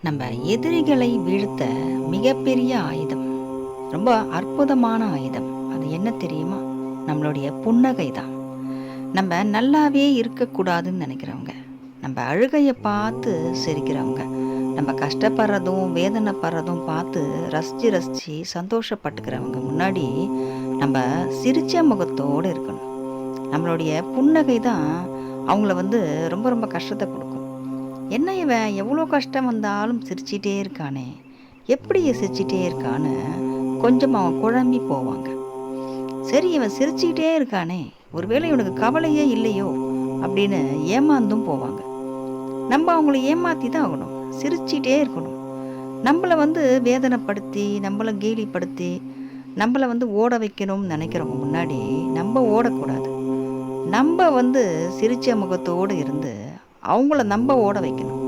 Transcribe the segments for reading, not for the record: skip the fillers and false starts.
நம்ம எதிரிகளை வீழ்த்த மிகப்பெரிய ஆயுதம், ரொம்ப அற்புதமான ஆயுதம். அது என்ன தெரியுமா? நம்மளுடைய புன்னகை தான். நம்ம நல்லாவே இருக்கக்கூடாதுன்னு நினைக்கிறவங்க, நம்ம அழுகையை பார்த்து சிரிக்கிறவங்க, நம்ம கஷ்டப்படுறதும் வேதனைப்படுறதும் பார்த்து ரசித்து ரசித்து சந்தோஷப்பட்டுக்கிறவங்க முன்னாடி நம்ம சிரிச்ச முகத்தோடு இருக்கணும். நம்மளுடைய புன்னகை தான் அவங்கள ரொம்ப ரொம்ப கஷ்டத்தை கொடுக்கும். என்ன இவன் எவ்வளோ கஷ்டம் வந்தாலும் சிரிச்சிட்டே இருக்கானே, எப்படி சிரிச்சிட்டே இருக்கான்னு கொஞ்சம் அவன் குழம்பி போவாங்க. சரி, இவன் சிரிச்சுக்கிட்டே இருக்கானே, ஒருவேளை இவனுக்கு கவலையே இல்லையோ அப்படின்னு ஏமாந்தும் போவாங்க. நம்ம அவங்கள ஏமாற்றி தான் ஆகணும், சிரிச்சிட்டே இருக்கணும். நம்மளை வேதனைப்படுத்தி, நம்மளை கேலிப்படுத்தி, நம்மளை ஓட வைக்கணும்னு நினைக்கிறவங்க முன்னாடி நம்ம ஓடக்கூடாது. நம்ம சிரிச்ச முகத்தோடு இருந்து அவங்கள நம்ம ஓட வைக்கணும்.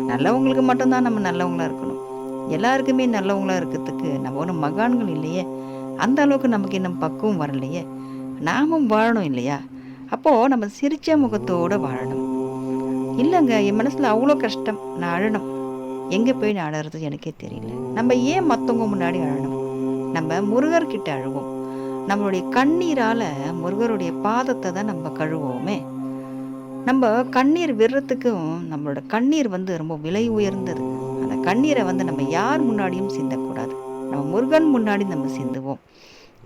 நல்லவங்களுக்கு மட்டும்தான் நம்ம நல்லவங்களா இருக்கணும். எல்லாருக்குமே நல்லவங்களா இருக்கிறதுக்கு நம்ம ஒன்றும் மகான்கள் இல்லையே, அந்த அளவுக்கு நமக்கு இன்னும் பக்குவம் வரலையே. நாமும் வாழணும் இல்லையா? அப்போது நம்ம சிரிச்ச முகத்தோடு வாழணும். இல்லைங்க, என் மனசில் அவ்வளோ கஷ்டம், நான் அழணும், எங்கே போய் நான் அழறது எனக்கே தெரியல. நம்ம ஏன் மற்றவங்க முன்னாடி அழணும்? நம்ம முருகர்கிட்ட அழுவோம். நம்மளுடைய கண்ணீரால் முருகருடைய பாதத்தை தான் நம்ம கழுவோமே. நம்ம கண்ணீர் விடுறதுக்கும் நம்மளோட கண்ணீர் ரொம்ப விலை உயர்ந்தது. அந்த கண்ணீரை நம்ம யார் முன்னாடியும் சிந்தக்கூடாது. நம்ம முருகன் முன்னாடி நம்ம சிந்துவோம்.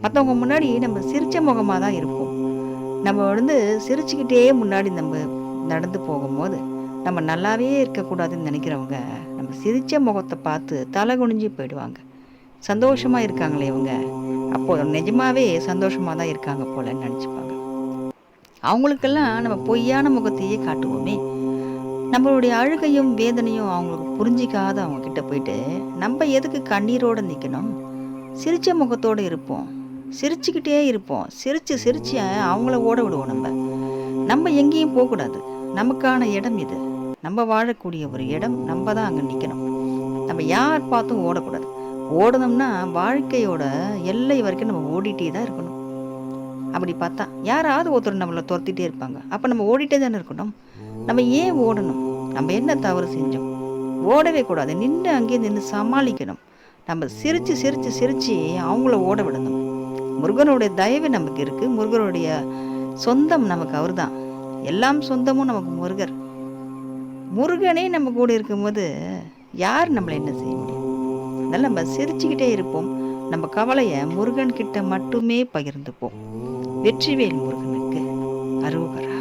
மற்றவங்க முன்னாடி நம்ம சிரிச்ச முகமாக தான் இருப்போம். நம்ம சிரிச்சுக்கிட்டே முன்னாடி நம்ம நடந்து போகும்போது நம்ம நல்லாவே இருக்கக்கூடாதுன்னு நினைக்கிறவங்க நம்ம சிரிச்ச முகத்தை பார்த்து தலை குனிஞ்சு போயிடுவாங்க. சந்தோஷமாக இருக்காங்களே இவங்க, அப்போது நிஜமாவே சந்தோஷமாக தான் இருக்காங்க போலன்னு நினச்சிப்பாங்க. அவங்களுக்கெல்லாம் நம்ம பொய்யான முகத்தையே காட்டுவோமே. நம்மளுடைய அழுகையும் வேதனையும் அவங்களுக்கு புரிஞ்சிக்காத அவங்க கிட்ட போயிட்டு நம்ம எதுக்கு கண்ணீரோடு நிற்கணும்? சிரிச்ச முகத்தோடு இருப்போம், சிரிச்சுக்கிட்டே இருப்போம். சிரித்து சிரித்து அவங்கள ஓட விடுவோம். நம்ம எங்கேயும் போகக்கூடாது. நமக்கான இடம் இது, நம்ம வாழக்கூடிய ஒரு இடம். நம்ம தான் அங்கே நிற்கணும். நம்ம யார் பார்த்தும் ஓடக்கூடாது. ஓடணும்னா வாழ்க்கையோட எல்லை வரைக்கும் நம்ம ஓடிட்டே தான் இருக்கணும். அப்படி பார்த்தா யாராவது ஒருத்தர் நம்மளை துரத்திட்டே இருப்பாங்க. அப்போ நம்ம ஓடிட்டே தானே இருக்கணும். நம்ம ஏன் ஓடணும்? நம்ம என்ன தவறு செஞ்சோம்? ஓடவே கூடாது. நின்று அங்கேயே நின்று சமாளிக்கணும். நம்ம சிரித்து சிரித்து சிரித்து அவங்கள ஓட விடணும். முருகனுடைய தயவு நமக்கு இருக்குது. முருகனுடைய சொந்தம் நமக்கு அவர் தான். எல்லாம் சொந்தமும் நமக்கு முருகர். முருகனே நம்ம கூட இருக்கும்போது யார் நம்மளை என்ன செய்ய முடியும்? அதனால் நம்ம சிரிச்சுக்கிட்டே இருப்போம். நம்ம கவலையை முருகன் கிட்ட மட்டுமே பகிர்ந்துப்போம். வெற்றிவேல் முருகனுக்கு அரோகரா.